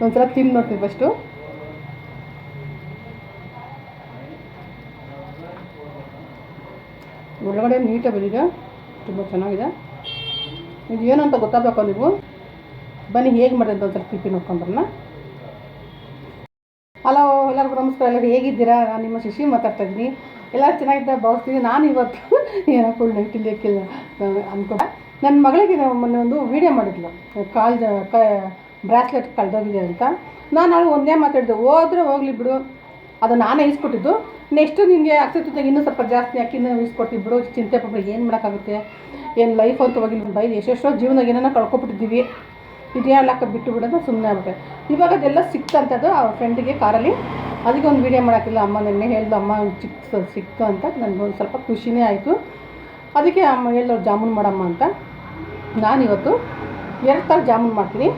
ಒಂದ್ಸಲ ತಿಂದು ನೋಡ್ತೀನಿ ಫಸ್ಟು. ಒಳಗಡೆ ನೀಟಾಗಿ ಬಂದಿದೆ, ತುಂಬ ಚೆನ್ನಾಗಿದೆ. ಇದು ಏನು ಅಂತ ಗೊತ್ತಾಗಬೇಕು ನೀವು. ಬನ್ನಿ ಹೇಗೆ ಮಾಡಿದೆ ಅಂತ ಒಂದ್ಸಲ ಟಿಪ್ಪಿ ನೋಡ್ಕೊಂಡ್ರನ್ನ. ಹಲೋ, ಎಲ್ಲರಿಗೂ ನಮಸ್ಕಾರ. ಎಲ್ಲರೂ ಹೇಗಿದ್ದೀರಾ? ನಾನು ನಿಮ್ಮ ಶಶಿ ಮಾತಾಡ್ತಾಯಿದ್ದೀನಿ. ಎಲ್ಲ ಚೆನ್ನಾಗಿದ್ದ ಭಾವಿಸ್ತೀನಿ. ನಾನು ಇವತ್ತು ಏನೋ ಫುಲ್ ನೈಟಿಲ್ಲ ಅಂದ್ಕೊಂಡೆ. ನನ್ನ ಮಗಳಿಗೆ ಮೊನ್ನೆ ಒಂದು ವೀಡಿಯೋ ಮಾಡಿದ್ಲು, ಬ್ರಾಸ್ಲೆಟ್ ಕಳೆದೋಗಿದೆ ಅಂತ. ನಾನು ಅವಳು ಒಂದೇ ಮಾತಾಡಿದೆ, ಹೋದರೆ ಹೋಗಲಿ ಬಿಡು, ಅದು ನಾನೇ ಇಸ್ಕೊಟ್ಟಿದ್ದು. ನೆಕ್ಸ್ಟು ನಿನಗೆ ಆಗ್ತಿತ್ತು ಇನ್ನೂ ಸ್ವಲ್ಪ ಜಾಸ್ತಿ ಹಾಕಿ ಇಸ್ಕೊಡ್ತೀವಿ ಬಿಡು, ಚಿಂತೆ ಪಾಪ, ಏನು ಮಾಡೋಕ್ಕಾಗುತ್ತೆ, ಏನು ಲೈಫ್ ಅಂತ ಹೋಗಿಲ್ಲ ಬೈದು ಎಷ್ಟೆಷ್ಟೋ ಜೀವನದಾಗ ಏನೇನೋ ಕಳ್ಕೊಬಿಟ್ಟಿದ್ದೀವಿ, ಇದೆಲ್ಲ ಬಿಟ್ಟು ಬಿಡೋದು ಸುಮ್ಮನೆ ಆಗ್ಬಿಟ್ಟೆ. ಇವಾಗ ಅದೆಲ್ಲ ಸಿಕ್ತಂಥದ್ದು ಅವ್ರ ಫ್ರೆಂಡಿಗೆ ಕಾರಲ್ಲಿ. ಅದಕ್ಕೆ ಒಂದು ವೀಡಿಯೋ ಮಾಡೋಕ್ಕಿಲ್ಲ. ಅಮ್ಮ ನೆನ್ನೆ ಹೇಳ್ದು, ಅಮ್ಮ ಸಿಕ್ತು ಅಂತ. ನನಗೊಂದು ಸ್ವಲ್ಪ ಖುಷಿನೇ ಆಯಿತು. ಅದಕ್ಕೆ ಅಮ್ಮ ಹೇಳ್ದವ್ರು ಜಾಮೂನು ಮಾಡಮ್ಮ ಅಂತ. ನಾನಿವತ್ತು 2 ಥರ ಜಾಮೂನು ಮಾಡ್ತೀನಿ.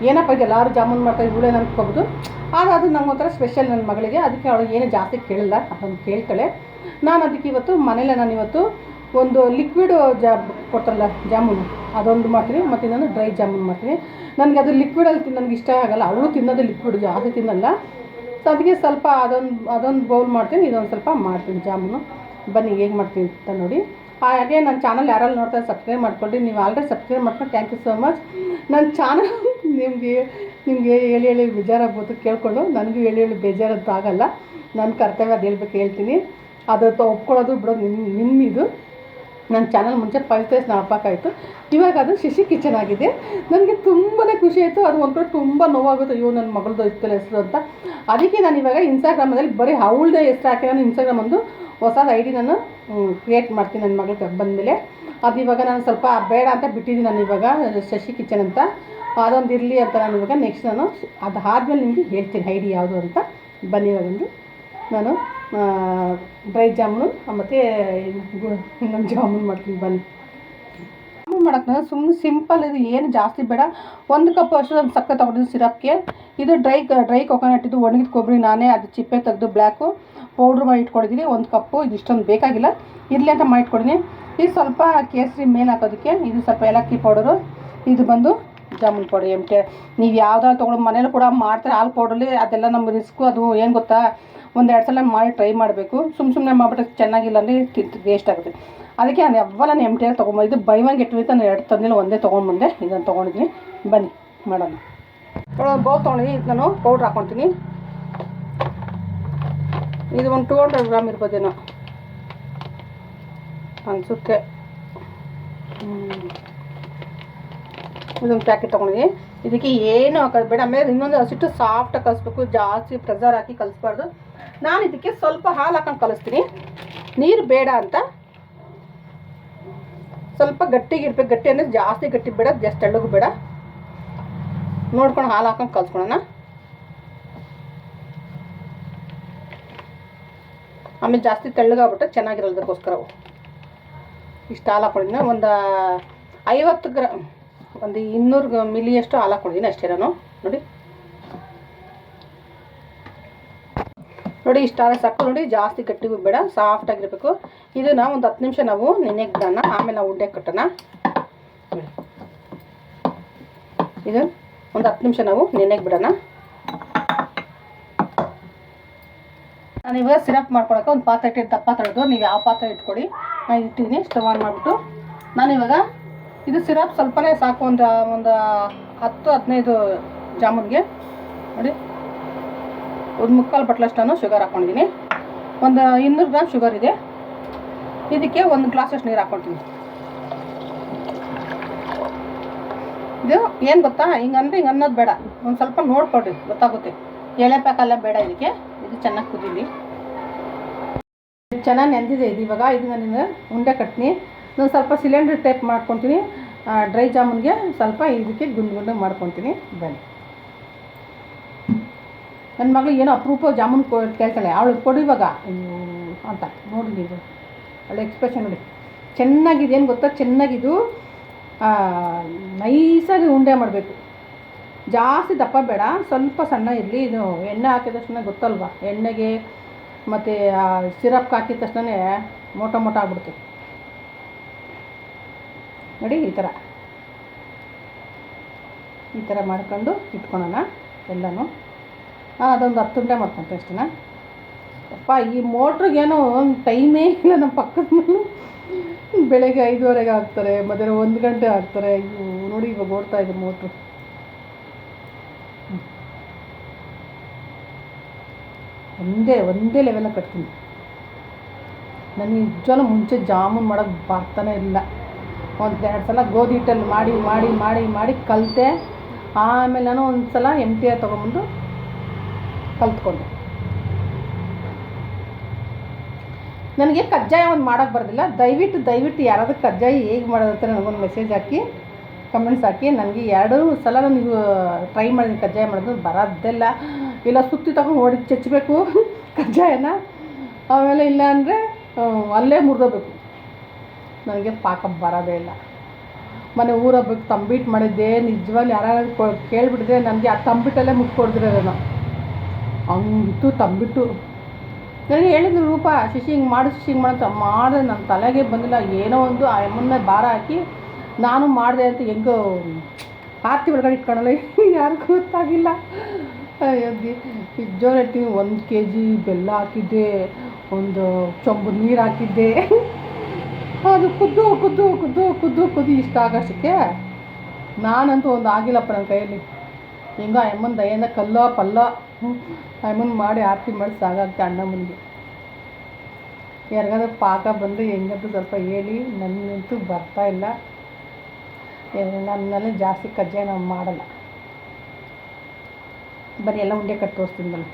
ಏನಪ್ಪ ಇದೆ ಎಲ್ಲರೂ ಜಾಮೂನು ಮಾಡ್ತಾರೆ, ಇವಳೇ ಅನ್ಕೋಬೋದು. ಆದರೆ ಅದು ನಂಗೊಂಥರ ಸ್ಪೆಷಲ್ ನನ್ನ ಮಗಳಿಗೆ. ಅದಕ್ಕೆ ಅವಳು ಏನೂ ಜಾಸ್ತಿ ಕೇಳಿಲ್ಲ, ಅದನ್ನು ಕೇಳ್ತಾಳೆ. ನಾನು ಅದಕ್ಕೆ ಇವತ್ತು ಮನೇಲೆ ನಾನಿವತ್ತು ಒಂದು ಲಿಕ್ವಿಡ್ ಕೊಡ್ತಾರಲ್ಲ ಜಾಮೂನು, ಅದೊಂದು ಮಾಡ್ತೀನಿ. ಮತ್ತು ಇನ್ನೊಂದು ಡ್ರೈ ಜಾಮೂನು ಮಾಡ್ತೀನಿ. ನನಗೆ ಅದು ಲಿಕ್ವಿಡಲ್ಲಿ ನನಗೆ ಇಷ್ಟ ಆಗಲ್ಲ. ಅವಳು ತಿನ್ನೋದು ಲಿಕ್ವಿಡ್, ಜಾಸ್ತಿ ತಿನ್ನಲ್ಲ. ಸೊ ಅದಕ್ಕೆ ಸ್ವಲ್ಪ ಅದೊಂದು ಬೌಲ್ ಮಾಡ್ತೀನಿ, ಇದೊಂದು ಸ್ವಲ್ಪ ಮಾಡ್ತೀನಿ ಜಾಮೂನು. ಬನ್ನಿ ಹೇಗೆ ಮಾಡ್ತೀನಿ ಅಂತ ನೋಡಿ. ಹಾಗೆ ನನ್ನ ಚಾನಲ್ ಯಾರಲ್ಲಿ ನೋಡ್ತಾರೆ ಸಬ್ಸ್ಕ್ರೈಬ್ ಮಾಡ್ಕೊಳ್ಳಿ. ನೀವು ಆಲ್ರೆಡಿ ಸಬ್ಸ್ಕ್ರೈಬ್ ಮಾಡ್ಕೊಂಡು ಥ್ಯಾಂಕ್ ಯು ಸೋ ಮಚ್. ನನ್ನ ಚಾನಲ್ ನಿಮಗೆ ಹೇಳಿ ಬೇಜಾರಾಗ್ಬೋದು ಕೇಳ್ಕೊಂಡು. ನನಗೂ ಹೇಳಿ ಬೇಜಾರಂತೂ ಆಗಲ್ಲ. ನನ್ನ ಕರ್ತವ್ಯ ಅದು ಹೇಳ್ತೀನಿ. ಅದು ಒಪ್ಕೊಳ್ಳೋದು ಬಿಡೋದು ನಿಮ್ಮಿದು. ನನ್ನ ಚಾನಲ್ ಮುಂಚೆ 5 days ನಾಲ್ಕಾಯಿತು. ಇವಾಗ ಅದು ಶಶಿ ಕಿಚನ್ ಆಗಿದೆ. ನನಗೆ ತುಂಬಾ ಖುಷಿ ಆಯಿತು. ಅದು ಒಂದು ಕಡೆ ತುಂಬ ನೋವಾಗುತ್ತೆ, ಅಯ್ಯೋ ನನ್ನ ಮಗಳದ್ದು ಇತ್ತಲ್ಲ ಹೆಸರು ಅಂತ. ಅದಕ್ಕೆ ನಾನು ಇವಾಗ ಇನ್ಸ್ಟಾಗ್ರಾಮಲ್ಲಿ ಬರೀ ಅವಳದೇ ಹೆಸರು ಹಾಕಿ ನಾನು ಇನ್ಸ್ಟಾಗ್ರಾಮ್ ಒಂದು ಹೊಸದು ID ನಾನು ಕ್ರಿಯೇಟ್ ಮಾಡ್ತೀನಿ ನನ್ನ ಮಗಳಿಗೆ ಬಂದಮೇಲೆ. ಅದು ಇವಾಗ ನಾನು ಸ್ವಲ್ಪ ಬೇಡ ಅಂತ ಬಿಟ್ಟಿದ್ದೀನಿ. ನಾನು ಇವಾಗ ಶಶಿ ಕಿಚನ್ ಅಂತ ಅದೊಂದು ಇರಲಿ ಅಂತ ನಾನು ಇವಾಗ ನೆಕ್ಸ್ಟ್ ನಾನು ಅದು ಆದಮೇಲೆ ನಿಮಗೆ ಹೇಳ್ತೀನಿ ID ಯಾವುದು ಅಂತ. ಬನ್ನಿ ಇವಾಗೊಂದು ನಾನು ಡ್ರೈ ಜಾಮೂನು ಮತ್ತು ಇನ್ನೊಂದು ಜಾಮೂನು ಮಾಡ್ತೀನಿ. ಬನ್ನಿ ಜಾಮೂನು ಮಾಡೋಕ್ಕೆ ಸುಮ್ಮನೆ ಸಿಂಪಲ್ ಇದು, ಏನು ಜಾಸ್ತಿ ಬೇಡ. 1 ಕಪ್ ಅಷ್ಟು ಒಂದು ಸಕ್ಕರೆ ತೊಗೊಂಡಿದ್ದು ಸಿರಪ್ಗೆ. ಇದು ಡ್ರೈ ಕೊಕೊನಟ್, ಇದು ಒಣಗಿದ ಕೊಬ್ಬರಿ ನಾನೇ ಅದು ಚಿಪ್ಪೆ ತೆಗೆದು ಬ್ಲ್ಯಾಕು ಪೌಡ್ರ್ ಮಾಡಿ ಇಟ್ಕೊಂಡಿದ್ದೀನಿ. 1 ಕಪ್ಪು. ಇದು ಇಷ್ಟೊಂದು ಬೇಕಾಗಿಲ್ಲ, ಇರಲಿ ಅಂತ ಮಾಡಿ ಇಟ್ಕೊಂಡಿದ್ದೀನಿ. ಇದು ಸ್ವಲ್ಪ ಕೇಸರಿ ಮೇಲೆ ಹಾಕೋದಕ್ಕೆ, ಇದು ಸ್ವಲ್ಪ ಏಲಕ್ಕಿ ಪೌಡರು, ಇದು ಬಂದು ಜಾಮೂನು ಪೌಡರ್ ನೀವು ಯಾವ್ದಾದ್ರು ತೊಗೊಂಡು ಮನೇಲಿ ಕೂಡ ಮಾಡ್ತಾರೆ ಹಾಲು ಪೌಡ್ರಲ್ಲಿ. ಅದೆಲ್ಲ ನಮ್ಮ ರಿಸ್ಕು. ಅದು ಏನು ಗೊತ್ತಾ, 1-2 ಸಲ ಮಾಡಿ ಟ್ರೈ ಮಾಡಬೇಕು. ಸುಮ್ಮನೆ ಮಾಡಿಬಿಟ್ಟು ಚೆನ್ನಾಗಿಲ್ಲ ಅಂದರೆ ವೇಸ್ಟ್ ಆಗುತ್ತೆ. ಅದಕ್ಕೆ ನಾನು ಯಾವಾಗ MT ತೊಗೊಂಬ, ಇದು ಬೈ 1 get 1 ನಾನು 2 ತಂದಿಲ್ಲ, ಒಂದೇ ತೊಗೊಂಡ್ಬಂದೆ. ಇದನ್ನು ತೊಗೊಂಡಿದ್ದೀನಿ. ಬನ್ನಿ ಮಾಡೋಣ. ಬೌಲ್ ತೊಗೊಂಡಿದ್ದೀನಿ. ಇದು ನಾನು ಪೌಡ್ರ್ ಹಾಕ್ಕೊತೀನಿ. ಇದು ಒಂದು 200 ಗ್ರಾಮ್ ಇರ್ಬೋದೇನೋ ಅನಿಸುತ್ತೆ. ಇದೊಂದು ಪ್ಯಾಕೆಟ್ ತೊಗೊಂಡಿದ್ದೀನಿ. ಇದಕ್ಕೆ ಏನು ಹಾಕೋದು ಬೇಡ. ಆಮೇಲೆ ಇನ್ನೊಂದು ಹಸಿಟ್ಟು ಸಾಫ್ಟಾಗಿ ಕಲಿಸ್ಬೇಕು, ಜಾಸ್ತಿ ಪ್ರೆಸರ್ ಹಾಕಿ ಕಲಿಸ್ಬಾರ್ದು. ನಾನು ಇದಕ್ಕೆ ಸ್ವಲ್ಪ ಹಾಲು ಹಾಕೊಂಡು ಕಲಿಸ್ತೀನಿ. ನೀರು ಬೇಡ ಅಂತ, ಸ್ವಲ್ಪ ಗಟ್ಟಿಗಿರ್ಬೇಕು. ಗಟ್ಟಿ ಅಂದರೆ ಜಾಸ್ತಿ ಗಟ್ಟಿ ಬೇಡ, ಜಾಸ್ತಿ ತೆಳ್ಳಗೂ ಬೇಡ. ನೋಡ್ಕೊಂಡು ಹಾಲು ಹಾಕೊಂಡು ಕಲಿಸ್ಕೊಳ್ಳೋಣ. ಆಮೇಲೆ ಜಾಸ್ತಿ ತೆಳ್ಳಗಾಗ್ಬಿಟ್ಟು ಚೆನ್ನಾಗಿರೋದಕ್ಕೋಸ್ಕರ ಇಷ್ಟು ಹಾಲು ಹಾಕ್ಕೊಂಡಿದ್ದೀನಿ. ಒಂದು 50 ಗ್ರಾಮ್, ಒಂದು 200 ಮಿಲಿಯಷ್ಟು ಹಾಲು ಹಾಕ್ಕೊಂಡಿದ್ದೀನಿ ಅಷ್ಟೇ ನಾನು. ನೋಡಿ ಇಷ್ಟು ಹಾಲು ಸಾಕು. ನೋಡಿ ಜಾಸ್ತಿ ಗಟ್ಟಿಗೂ ಬೇಡ, ಸಾಫ್ಟಾಗಿರಬೇಕು. ಇದನ್ನು ಒಂದು 10 ನಿಮಿಷ ನಾವು ನೆನೆಗೆ ಬಿಡೋಣ. ಆಮೇಲೆ ನಾವು ಉಂಡೆ ಕಟ್ಟೋಣ. ಇದು ಒಂದು 10 ನಿಮಿಷ ನಾವು ನೆನೆಗೆ ಬಿಡೋಣ. ನಾನು ಇವಾಗ ಸಿರಪ್ ಮಾಡ್ಕೊಳಕ್ಕೆ ಒಂದು ಪಾತ್ರೆ ಇಟ್ಟು ದಪ್ಪ ತೊಳೆದು, ನೀವು ಯಾವ ಪಾತ್ರೆ ಇಟ್ಕೊಳ್ಳಿ. ನಾನು ಇಟ್ಟಿದ್ದೀನಿ. ಸ್ಟವ್ ಆನ್ ಮಾಡಿಬಿಟ್ಟು ನಾನು ಇವಾಗ ಇದು ಸಿರಪ್ ಸ್ವಲ್ಪನೇ ಸಾಕು. ಒಂದು 10-15 ಜಾಮೂನ್ಗೆ ನೋಡಿ ಒಂದು 3/4 ಬಟ್ಲಷ್ಟು ನಾನು ಶುಗರ್ ಹಾಕ್ಕೊಂಡಿದ್ದೀನಿ. ಒಂದು 200 ಗ್ರಾಮ್ ಶುಗರ್ ಇದೆ. ಇದಕ್ಕೆ 1 ಗ್ಲಾಸಷ್ಟು ನೀರು ಹಾಕ್ಕೊಳ್ತೀನಿ. ಇದು ಏನು ಗೊತ್ತಾ, ಹಿಂಗೆ ಅನ್ನೋದು ಬೇಡ, ಒಂದು ಸ್ವಲ್ಪ ನೋಡ್ಕೊಡ್ರಿ, ಗೊತ್ತಾಗುತ್ತೆ. ಎಳೆ ಪ್ಯಾಕೆಲ್ಲ ಬೇಡ ಇದಕ್ಕೆ. ಇದು ಚೆನ್ನಾಗಿ ಕುದೀಲಿ. ಚೆನ್ನಾಗಿ ನೆಂದಿದೆ ಇದು. ಇವಾಗ ಇದು ನಾನು ಉಂಡೆ ಕಟ್ತೀನಿ. ನಾನು ಸ್ವಲ್ಪ ಸಿಲಿಂಡ್ರ್ ಟೈಪ್ ಮಾಡ್ಕೊತೀನಿ. ಡ್ರೈ ಜಾಮೂನ್ಗೆ ಸ್ವಲ್ಪ ಇದಕ್ಕೆ ಗುಂಡು ಮಾಡ್ಕೊತೀನಿ. ಬನ್ನಿ. ನನ್ನ ಮಗಳು ಏನೋ ಅಪರೂಪ ಜಾಮೂನು ಕೇಳ್ತಾಳೆ, ಅವಳು ಕೊಡು ಇವಾಗ ಅಂತ. ನೋಡಿ ನೀವು ಅವಳು ಎಕ್ಸ್ಪ್ರೆಷನ್ ನೋಡಿ, ಚೆನ್ನಾಗಿದೆ. ಏನು ಗೊತ್ತಾ, ಚೆನ್ನಾಗಿದು ನೈಸಾಗಿ ಉಂಡೆ ಮಾಡಬೇಕು. ಜಾಸ್ತಿ ದಪ್ಪ ಬೇಡ, ಸ್ವಲ್ಪ ಸಣ್ಣ ಇರಲಿ. ಇದು ಎಣ್ಣೆ ಹಾಕಿದ ತಕ್ಷಣ ಗೊತ್ತಲ್ವ, ಎಣ್ಣೆಗೆ ಮತ್ತು ಸಿರಪ್ ಹಾಕಿದ ತಕ್ಷಣ ಮೋಟ ಆಗ್ಬಿಡುತ್ತೆ ನೋಡಿ. ಈ ಥರ ಮಾಡ್ಕೊಂಡು ಇಟ್ಕೊಳ್ಳೋಣ. ಎಲ್ಲನೂ. ಅದೊಂದು 10 ಉಂಡೆ ಮಾಡ್ಕೊತೀನಿ ಅಷ್ಟೇ. ಅಪ್ಪ ಈ ಮೋಟ್ರಿಗೇನೋ ಒಂದು ಟೈಮೇ ಇಲ್ಲ. ನಮ್ಮ ಪಕ್ಕದ ಮನೆ ಬೆಳಗ್ಗೆ 5:30ಗೆ ಹಾಕ್ತಾರೆ, ಮಧ್ಯಾಹ್ನ 1 ಗಂಟೆ ಹಾಕ್ತಾರೆ. ನೋಡಿ ಇವಾಗ ಓಡ್ತಾ ಇದೆ ಮೋಟ್ರು. ಒಂದೇ ಲೆವೆಲ ಕಟ್ತೀನಿ. ನನಗೆ ನಿಜವಾಗ್ಲೂ ಮುಂಚೆ ಜಾಮೂನ್ ಮಾಡೋಕ್ಕೆ ಬರ್ತಾನೆ ಇಲ್ಲ. 1-2 ಸಲ ಗೋಧಿ ಹಿಟ್ಟಲ್ಲಿ ಮಾಡಿ ಮಾಡಿ ಮಾಡಿ ಮಾಡಿ ಕಲಿತೆ. ಆಮೇಲೆ ನಾನು ಒಂದು ಸಲ MTR ತೊಗೊಂಬಂದು ಕಲ್ತ್ಕೊಂಡೆ. ನನಗೆ ಕಜ್ಜಾಯ ಒಂದು ಮಾಡೋಕ್ಕೆ ಬರೋದಿಲ್ಲ. ದಯವಿಟ್ಟು ಯಾರಾದರೂ ಕಜ್ಜಾಯ ಹೇಗೆ ಮಾಡೋದು ಅಂತ ನನಗೊಂದು ಮೆಸೇಜ್ ಹಾಕಿ, ಕಮೆಂಟ್ಸ್ ಹಾಕಿ. ನನಗೆ 2 ಸಲ ನೀವು ಟ್ರೈ ಮಾಡಿದ್ದೀನಿ ಕಜ್ಜಾಯ ಮಾಡೋದು, ಬರೋದಿಲ್ಲ. ಇಲ್ಲ ಸುತ್ತಿ ತಗೊಂಡು ಹೊಡಿ ಚಚ್ಚಬೇಕು ಕಜ್ಜಾಯನ, ಆಮೇಲೆ ಇಲ್ಲ ಅಂದರೆ ಅಲ್ಲೇ ಮುರಿದೋಗ್ಬೇಕು. ನನಗೆ ಪಾಕ ಬರೋದೇ ಇಲ್ಲ. ಮನೆ ಊರಬೇಕು ತಂಬಿಟ್ಟು ಮಾಡಿದ್ದೆ. ನಿಜವಾಗ್ಲೂ ಯಾರು ಕೇಳಿಬಿಟ್ಟಿದ್ರೆ ನನಗೆ ಆ ತಂಬಿಟ್ಟಲ್ಲೇ ಮುಟ್ಕೊಡ್ದಿರೋ ನಾನು. ಹಂಗಿತ್ತು ತಂಬಿಟ್ಟು. ನನಗೆ ಹೇಳಿದ್ರು ರೂಪ, ಶಿಶಿ ಹಿಂಗೆ ಮಾಡು ಅಂತ ಮಾಡಿದ್ರೆ ನನ್ನ ತಲೆಗೆ ಬಂದಿಲ್ಲ. ಏನೋ ಒಂದು ಆ ಅಮ್ಮನ ಭಾರ ಹಾಕಿ ನಾನು ಮಾಡಿದೆ ಅಂತ ಹೆಂಗೋ ಆರತಿ ಒಳಗಡೆ ಇಟ್ಕೊಳ್ಳಲ್ಲ, ಯಾರಿಗೂ ಗೊತ್ತಾಗಿಲ್ಲ. ಜೋರು ಹೇಳ್ತೀನಿ. 1 kg ಬೆಲ್ಲ ಹಾಕಿದ್ದೆ, ಒಂದು ಚೊಂಬು ನೀರು ಹಾಕಿದ್ದೆ. ಅದು ಕುದ್ದು ಇಷ್ಟ ಆಗೋಷ್ಟಕ್ಕೆ ನಾನಂತೂ ಒಂದು ಆಗಿಲ್ಲಪ್ಪ ನನ್ನ ಕೈಯಲ್ಲಿ. ಹೆಂಗೋ ಅಮ್ಮನ ದಯೆಯಿಂದ ಕಲ್ಲೋ ಪಲ್ಲೋ ಅಮ್ಮನ ಮಾಡಿ ಆರತಿ ಮಾಡಿ ಸಾಗಾಗ್ತೆ. ಅಣ್ಣಮ್ಮನಿಗೆ ಯಾರಿಗಾದ್ರೂ ಪಾಕ ಬಂದು ಹೆಂಗಂತೂ ಸ್ವಲ್ಪ ಹೇಳಿ. ನನ್ನಂತೂ ಬರ್ತಾಯಿಲ್ಲ. ನನ್ನಲ್ಲಿ ಜಾಸ್ತಿ ಕಜ್ಜಾಯ ನಾವು ಮಾಡಲ್ಲ. ಬರೀ ಎಲ್ಲ ಉಂಡೆ ಕಟ್ಟಿ ತೋರಿಸ್ತೀನಿ ನಾನು.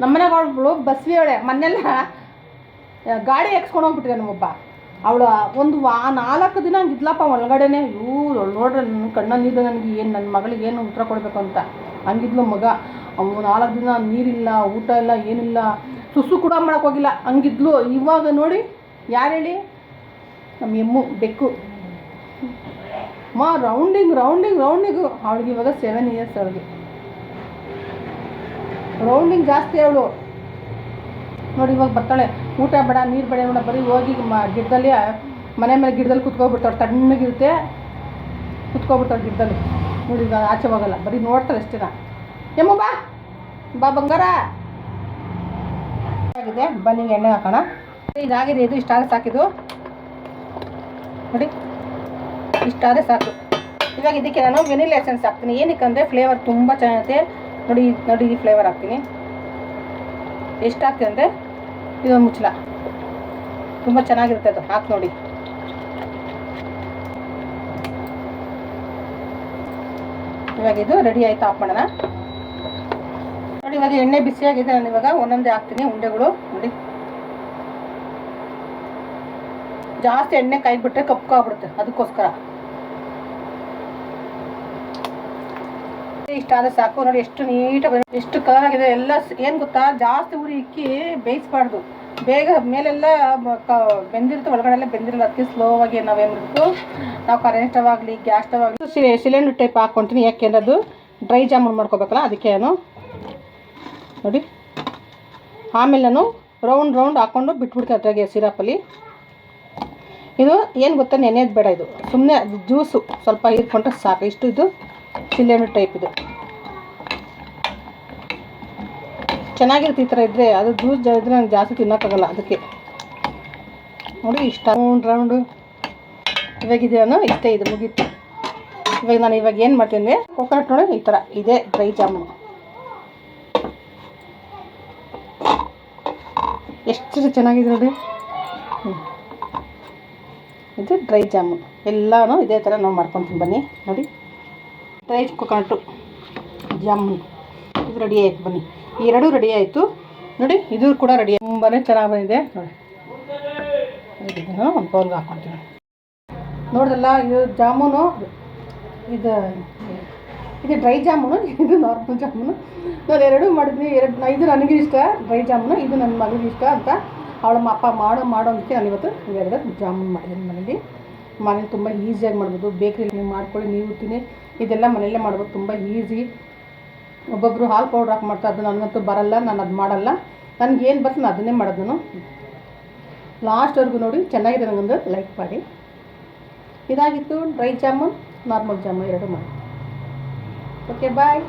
ನಮ್ಮನೆಗೆ ಅವಳು ಬಸ್ವಿ ಅವಳೆ. ಮೊನ್ನೆಲ್ಲ ಗಾಡಿ ಎಕ್ಸ್ಕೊಂಡು ಹೋಗ್ಬಿಟ್ಟಿದೆ ನಮ್ಮೊಬ್ಬ. ಅವಳು ಒಂದು 4 ದಿನ ಹಂಗಿದ್ಲಪ್ಪ ಒಳಗಡೆನೆ. ನೋಡ್ರೆ ನನ್ನ ಕಣ್ಣಲ್ಲಿದ್ದು ನನಗೆ ಏನು ನನ್ನ ಮಗಳಿಗೆ ಏನು ಉತ್ತರ ಕೊಡಬೇಕು ಅಂತ ಹಂಗಿದ್ಲು ಮಗ. ಅವನು 4 ದಿನ ನೀರಿಲ್ಲ, ಊಟ ಇಲ್ಲ, ಏನಿಲ್ಲ, ಸುಸು ಕೂಡ ಮಾಡೋಕ್ಕೋಗಿಲ್ಲ, ಹಂಗಿದ್ಲು. ಇವಾಗ ನೋಡಿ ಯಾರು ಹೇಳಿ, ನಮ್ಮ ಎಮ್ಮು ಬೆಕ್ಕು ರೌಂಡಿಂಗು. ಅವಳಿಗೆ ಇವಾಗ 7 years. ಅವಳಿಗೆ ರೌಂಡಿಂಗ್ ಜಾಸ್ತಿ ಅವಳು. ನೋಡಿ ಇವಾಗ ಬರ್ತಾಳೆ. ಊಟ ಬೇಡ, ನೀರು ಬೇಡ, ಬೇಡ, ಬರೀ ಹೋಗಿ ಗಿಡದಲ್ಲಿ ಮನೆ ಮೇಲೆ ಗಿಡದಲ್ಲಿ ಕುತ್ಕೊಬಿಡ್ತಾಳೆ. ತಣ್ಣಗಿರುತ್ತೆ, ಕುತ್ಕೊಬಿಡ್ತಾಳೆ ಗಿಡದಲ್ಲಿ. ನೋಡಿ ಈಗ ಆಚೆ ಹೋಗಲ್ಲ, ಬರೀ ನೋಡ್ತಾಳೆ ಅಷ್ಟೇ. ಎಮ್ಮ ಬಾ ಬಂಗಾರ ಆಗಿದೆ. ಬನ್ನಿ ಎಣ್ಣೆ ಹಾಕೋಣ. ಇದಾಗಿದೆ, ಇದು ಇಷ್ಟಾದರೆ ಸಾಕಿದು. ನೋಡಿ ಇಷ್ಟಾದರೆ ಸಾಕು. ಇವಾಗ ಇದಕ್ಕೆ ನಾನು ವೆನಿಲಾ ಎಸೆನ್ಸ್ ಹಾಕ್ತೀನಿ. ಏನಕ್ಕಂದರೆ ಫ್ಲೇವರ್ ತುಂಬ ಚೆನ್ನಾಗಿರುತ್ತೆ. ನೋಡಿ ಈ ಫ್ಲೇವರ್ ಹಾಕ್ತೀನಿ. ಎಷ್ಟು ಹಾಕ್ತೀನಿ ಅಂದರೆ ಇದೊಂದು ಮುಚ್ಚಳ ತುಂಬ ಚೆನ್ನಾಗಿರುತ್ತೆ. ಅದು ಹಾಕಿ ನೋಡಿ. ಇವಾಗ ಇದು ರೆಡಿ ಆಯ್ತು. ಆಫ್ ಮಾಡೋಣ. ನೋಡಿ ಇವಾಗ ಎಣ್ಣೆ ಬಿಸಿಯಾಗಿದೆ. ನಾನು ಇವಾಗ ಒಂದೊಂದೇ ಹಾಕ್ತೀನಿ ಉಂಡೆಗಳು. ನೋಡಿ ಜಾಸ್ತಿ ಎಣ್ಣೆ ಕಾಯ್ಬಿಟ್ರೆ ಕಪ್ಕಾಗ್ಬಿಡುತ್ತೆ, ಅದಕ್ಕೋಸ್ಕರ ಇಷ್ಟಾದರೆ ಸಾಕು. ನೋಡಿ ಎಷ್ಟು ನೀಟಾಗಿ ಎಷ್ಟು ಕಲರ್ ಆಗಿದೆ. ಎಲ್ಲ ಏನು ಗೊತ್ತಾ, ಜಾಸ್ತಿ ಉರಿ ಇಕ್ಕಿ ಬೇಯಿಸ್ಬಾರ್ದು. ಬೇಗ ಮೇಲೆಲ್ಲ ಬೆಂದಿರುತ್ತೆ, ಒಳಗಡೆಲ್ಲ ಬೆಂದಿರಲ್ಲ. ಅದಕ್ಕೆ ಸ್ಲೋವಾಗಿ ನಾವೇನು ಮಾಡಬೇಕು, ನಾವು ಕರೆಂಟ್ ಸ್ಟವ್ ಆಗಲಿ ಗ್ಯಾಸ್ ಸ್ಟವ್ ಆಗಲಿ ಸಿಲಿಂಡರ್ ಟೈಪ್ ಹಾಕ್ಕೊತೀನಿ. ಯಾಕೆಂದ್ರೆ ಅದು ಡ್ರೈ ಜಾಮೂನ್ ಮಾಡ್ಕೋಬೇಕಲ್ಲ, ಅದಕ್ಕೆ ನಾನು ನೋಡಿ ಆಮೇಲೆ ನಾನು ರೌಂಡ್ ಹಾಕ್ಕೊಂಡು ಬಿಟ್ಬಿಡ್ತೀನಿ ಅದ್ರಾಗೆ ಸಿರಪಲ್ಲಿ. ಇದು ಏನು ಗೊತ್ತಾ, ನೆನೆಯೋದು ಬೇಡ. ಇದು ಸುಮ್ಮನೆ ಜ್ಯೂಸು ಸ್ವಲ್ಪ ಹೀರ್ಕೊಂಡ್ರೆ ಸಾಕು. ಇಷ್ಟು ಇದು ಸಿಲಿಂಡರ್ ಟೈಪ್. ಇದು ಚೆನ್ನಾಗಿರುತ್ತೆ ಈ ಥರ ಇದ್ದರೆ. ಅದು ಜ್ಯೂಸ್ ಇದ್ರೆ ನಂಗೆ ಜಾಸ್ತಿ ತಿನ್ನೋಕ್ಕಾಗಲ್ಲ, ಅದಕ್ಕೆ. ನೋಡಿ ಇಷ್ಟ ರೌಂಡು ಇವಾಗಿದೆ. ನಾನು ಇಷ್ಟೇ, ಇದು ಮುಗೀತು. ಇವಾಗ ಏನು ಮಾಡ್ತೀನಿ, ಕೊಕೊನಟ್ ನೋಡಿ ಈ ಥರ ಇದೆ ಡ್ರೈ ಜಾಮೂನು. ಎಷ್ಟು ಚೆನ್ನಾಗಿದೆ ನೋಡಿ. ಇದು ಡ್ರೈ ಜಾಮೂನ್. ಎಲ್ಲನೂ ಇದೇ ಥರ ನಾವು ಮಾಡ್ಕೊತೀನಿ. ಬನ್ನಿ ನೋಡಿ, ಡ್ರೈ ಕೊಕೊನಟ್ಟು ಜಾಮೂನ್ ಇದು ರೆಡಿ ಆಯಿತು. ಬನ್ನಿ, ಈ 2 ರೆಡಿ ಆಯಿತು. ನೋಡಿ ಇದು ಕೂಡ ರೆಡಿ ಆಯಿತು. ತುಂಬಾ ಚೆನ್ನಾಗಿ ಬಂದಿದೆ ನೋಡಿ. ಇದನ್ನು ಒಂದು ಬೌಲ್ಗೆ ಹಾಕ್ಕೊಳ್ತೀನಿ. ನೋಡಿದ್ರಲ್ಲ, ಇದು ಜಾಮೂನು, ಇದು ಡ್ರೈ ಜಾಮೂನು, ಇದು ನಾರ್ಮಲ್ ಜಾಮೂನು. ನಾನು 2 ಮಾಡಿದ್ನಿ. ಇದು ನನಗೆ ಇಷ್ಟ ಡ್ರೈ ಜಾಮೂನು, ಇದು ನನ್ನ ಮಗಳಿಗೆ ಇಷ್ಟ ಅಂತ ಅವಳ ಅಪ್ಪ ಮಾಡೋದಕ್ಕೆ ನಾನು ಇವತ್ತು 2 ಜಾಮೂನ್ ಮಾಡಿದ್ದೀನಿ. ಮನೇಲಿ ತುಂಬ ಈಸಿಯಾಗಿ ಮಾಡ್ಬೋದು. ಬೇಕ್ರಿಲಿ ನೀವು ಮಾಡ್ಕೊಳ್ಳಿ, ನೀವು ತಿನ್ನಿ. ಇದೆಲ್ಲ ಮನೆಯಲ್ಲೇ ಮಾಡ್ಬೋದು, ತುಂಬ ಈಸಿ. ಒಬ್ಬೊಬ್ಬರು ಹಾಲು ಪೌಡ್ರ್ ಹಾಕಿ ಮಾಡ್ತಾರೆ, ಅದು ನನಗಂತೂ ಬರಲ್ಲ, ನಾನು ಅದು ಮಾಡಲ್ಲ. ನನಗೇನು ಬರ್ತದೆ ನಾನು ಅದನ್ನೇ ಮಾಡೋದು. ನಾನು ಲಾಸ್ಟ್ವರೆಗೂ ನೋಡಿ ಚೆನ್ನಾಗಿದೆ, ನನಗೊಂದು ಲೈಕ್ ಮಾಡಿ. ಇದಾಗಿತ್ತು ಡ್ರೈ ಜಾಮೂನ್, ನಾರ್ಮಲ್ ಜಾಮೂನ್ 2 ಮಾಡಿ. ಓಕೆ, ಬಾಯ್.